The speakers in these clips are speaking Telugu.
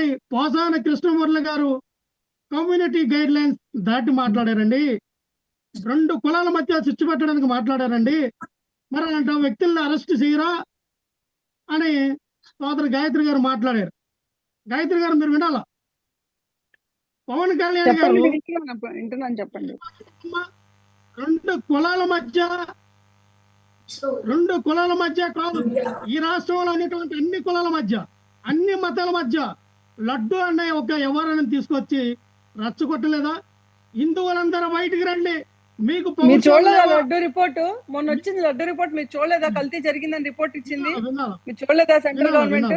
మరి పోసాన కృష్ణమురళి గారు కమ్యూనిటీ గైడ్ లైన్స్ దాటి మాట్లాడారండి. 2 కులాల మధ్య చిచ్చు పెట్టడానికి మాట్లాడారండి. మరి అలాంటి వ్యక్తులను అరెస్ట్ చేయరా అని సోదరు గాయత్రి గారు మాట్లాడారు. గాయత్రి గారు మీరు వినాలా? పవన్ కళ్యాణ్ గారు వింటున్నాను, చెప్పండి. 2 కులాల మధ్య కాదు, ఈ రాష్ట్రంలో అనేటువంటి అన్ని కులాల మధ్య, అన్ని మతాల మధ్య లడ్డు అనే ఒక ఎవరైనా తీసుకొచ్చి రచ్చగొట్టలేదా? హిందువులందరూ బయటికి రండి, మీకు చూడలేదా లడ్డు రిపోర్ట్? మొన్న వచ్చింది లడ్డు రిపోర్ట్, మీరు చూడలేదా? కల్తీ జరిగిందని రిపోర్ట్ ఇచ్చింది, మీరు చూడలేదా? సెంట్రల్ గవర్నమెంట్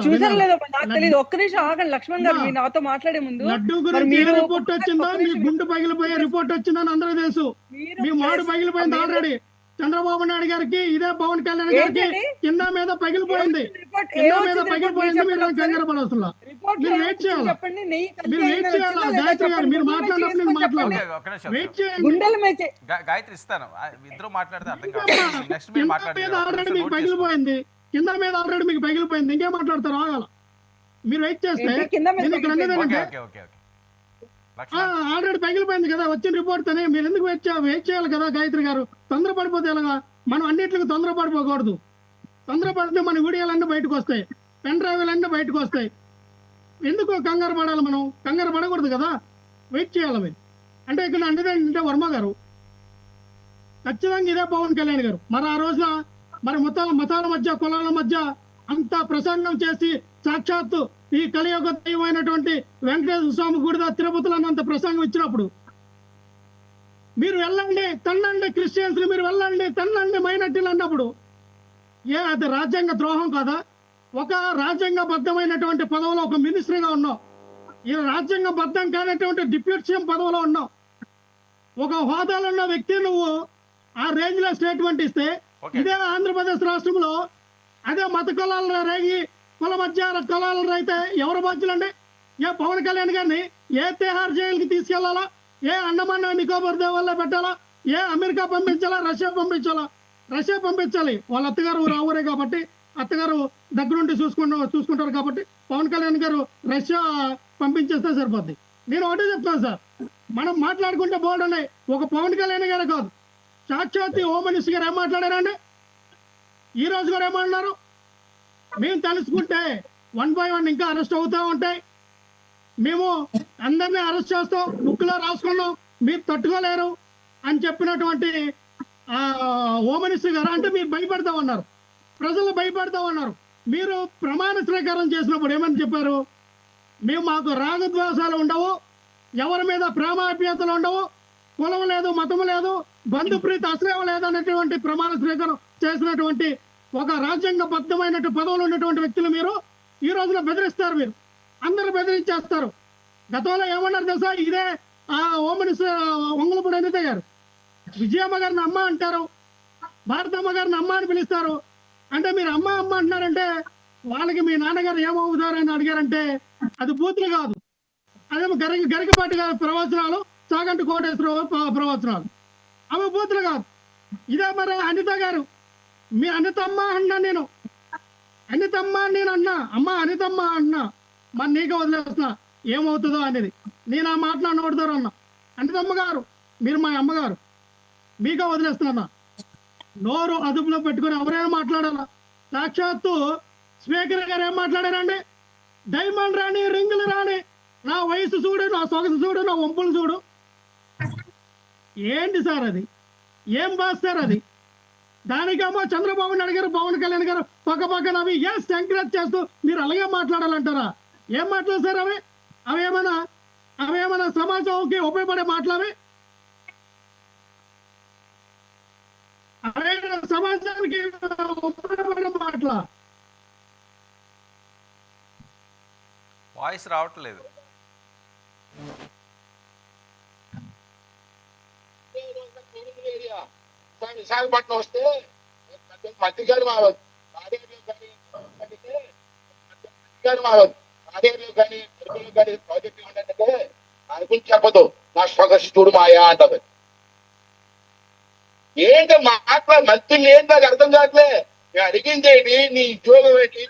చూసారు లేదా నాకు తెలియదు. ఒక్క నిమిషం ఆగండి లక్ష్మణ్ గారు, మీరు నాతో మాట్లాడే ముందు. లడ్డు గురించి రిపోర్ట్ వచ్చిందా? మీ గుండు పగిలిపోయే రిపోర్ట్ వచ్చిందని అందరూ తెలుసు. మీ మాడు పగిలిపోయింది ఆల్రెడీ. చంద్రబాబు నాయుడు గారికి, ఇదే పవన్ కళ్యాణ్ గారికి కింద మీద పగిలిపోయింది, మీరు కంగారు పడవలసిందా? మీరు వెయిట్ చేయాలా? మీరు వెయిట్ చేయాలా? గాయత్రి గారు మీరు మాట్లాడినప్పుడు నేను మాట్లాడాలి. వెయిట్ చేయండి. గాయత్రి ఇస్తాను, ఇద్దరు మాట్లాడితే అర్థం కాదు. కింద మీద ఆల్రెడీ మీకు పగిలిపోయింది, కింద మీద ఆల్రెడీ మీకు పగిలిపోయింది, ఇంకేం మాట్లాడతారు? ఆగాల. మీరు వెయిట్ చేస్తే ఆల్రెడీ పగిలిపోయింది కదా వచ్చిన రిపోర్ట్ తోనే. మీరు ఎందుకు వెయిట్ చేయాలి కదా గాయత్రి గారు? తొందరపడిపోతే ఎలాగా? మనం అన్నింటికి తొందరపడిపోకూడదు. తొందరపడితే మన వీడియోలన్నీ బయటకు వస్తాయి, పెన్ డ్రైవ్లన్నీ బయటకు వస్తాయి. ఎందుకు కంగారు పడాలి? మనం కంగారు పడకూడదు కదా, వెయిట్ చేయాలి. మీరు అంటే ఇక్కడ అంటే వర్మ గారు ఖచ్చితంగా ఇదే పవన్ కళ్యాణ్ గారు. మరి ఆ రోజున మరి మతాల మధ్య, కులాల మధ్య అంతా ప్రసంగం చేసి సాక్షాత్తు ఈ కలియుగ దైవమైనటువంటి వెంకటేశ్వర స్వామి గుడిద తిరుపతిలో అంత ప్రసంగం ఇచ్చినప్పుడు మీరు వెళ్ళండి తన్నండి, క్రిస్టియన్స్ మీరు వెళ్ళండి తన్నండి, మైనార్టీలు అన్నప్పుడు అది రాజ్యాంగ ద్రోహం కాదా? ఒక రాజ్యాంగబద్ధమైనటువంటి పదవిలో ఒక మినిస్టర్గా ఉన్నావు, ఈ రాజ్యాంగబద్ధం కానటువంటి డిప్యూటీ సీఎం పదవిలో ఉన్నావు, ఒక హోదాలో ఉన్న వ్యక్తి నువ్వు ఆ రేంజ్ లో స్టేట్మెంట్ ఇస్తే, ఇదే ఆంధ్రప్రదేశ్ రాష్ట్రంలో అదే మత కులాల రేగి కుల మధ్య కులాలు అయితే ఎవరు బాధ్యులండి? ఏ పవన్ కళ్యాణ్ గారిని ఏ తిహార్ జైలుకి తీసుకెళ్లాలా? ఏ అండమాన్ నికోబార్ దేవాల్లో పెట్టాలా? ఏ అమెరికా పంపించాలా? రష్యా పంపించాలా? రష్యా పంపించాలి. వాళ్ళ అత్తగారు ఊరే కాబట్టి, అత్తగారు దగ్గరుండి చూసుకుంటారు కాబట్టి పవన్ కళ్యాణ్ గారు రష్యా పంపించేస్తే సరిపోద్ది. నేను ఒకటే చెప్తాను సార్, మనం మాట్లాడుకుంటే బోర్డు ఉన్నాయి. ఒక పవన్ కళ్యాణ్ గారే కాదు, సాక్షాత్ హోమ్ మినిస్టర్ గారు ఏం మాట్లాడారండి? ఈ రోజు కూడా ఏమన్నారు? మేము తెలుసుకుంటే 1 by 1 ఇంకా అరెస్ట్ అవుతూ ఉంటాయి, మేము అందరినీ అరెస్ట్ చేస్తాం, బుక్లో రాసుకున్నాం, మీరు తట్టుకోలేరు అని చెప్పినటువంటి హోమ్ మినిస్టర్ గారు. అంటే మీరు భయపడతా ఉన్నారు, ప్రజలు భయపడతా ఉన్నారు. మీరు ప్రమాణ స్వీకారం చేసినప్పుడు ఏమని చెప్పారు? మాకు రాగద్వేషాలు ఉండవు, ఎవరి మీద ప్రేమాభ్యతలు ఉండవు, కులం లేదు, మతం లేదు, బంధుప్రీతి అశ్రయం లేదు అనేటువంటి ప్రమాణ స్వీకారం చేసినటువంటి ఒక రాజ్యాంగబద్ధమైనటువంటి పదవులు ఉన్నటువంటి వ్యక్తులు మీరు ఈ రోజున బెదిరిస్తారు. మీరు అందరూ బెదిరించేస్తారు. గతంలో ఏమన్నారు తెలుసా? ఇదే హోమ్ మినిస్టర్ వంగలపూడి అనిత గారు విజయమ్మ గారిని అమ్మ అంటారు, భారతమ్మ గారిని అమ్మ అని పిలుస్తారు. అంటే మీరు అమ్మ అంటున్నారంటే వాళ్ళకి మీ నాన్నగారు ఏమవుతారని అడిగారంటే అది బూతులు కాదు, అదేమో గరికపాటి గారి ప్రవచనాలు, చాగంటి కోటేశ్వరరావు ప్రవచనాలు, అవి బూతులు కాదు. ఇదే మరి అనిత గారు, మీ అనితమ్మ అన్నా, నేను అనితమ్మ నేను అన్నా, అమ్మ అనితమ్మ అన్నా, మరి నీకే వదిలేస్తున్నా ఏమవుతుందో అనేది. నేను ఆ మాట్లాడినోడతారు అన్నా. అనితమ్మ గారు మీరు మా అమ్మగారు, మీకే వదిలేస్తున్నా. నోరు అదుపులో పెట్టుకుని ఎవరైనా మాట్లాడాలా? సాక్షాత్తు స్పీకర్ గారు ఏం మాట్లాడారండి? డైమండ్ రాని, రింగులు రాని, నా వయసు చూడు, నా సొగసు చూడు, నా వంపులు చూడు. ఏంటి సార్ అది? ఏం బాస్తారు అది? దానికేమో చంద్రబాబు నాయుడు గారు, పవన్ కళ్యాణ్ గారు పక్క అవి ఎంకరేజ్ చేస్తూ మీరు అలాగే మాట్లాడాలంటారా? ఏం మాట్లాడు సార్ అవి? అవేమన్నా సమాజంకి ఉపయోగపడే మాటలవి? అవే సమాజానికి ఉపయోగపడే మాటల? వాయిస్ రావట్లేదు. విశాఖపట్నం వస్తే మధ్యగారు మావద్దు, కానీ ప్రాజెక్ట్ ఏంటంటే దాని గురించి చెప్పదు. నా స్వగస్తుడు మాయా అంటది. ఏంటి మాట్లాడు మంత్రులు ఏంటి నాకు అర్థం కావట్లే. నేను అడిగింది ఏంటి? నీ ఉద్యోగం ఏంటి?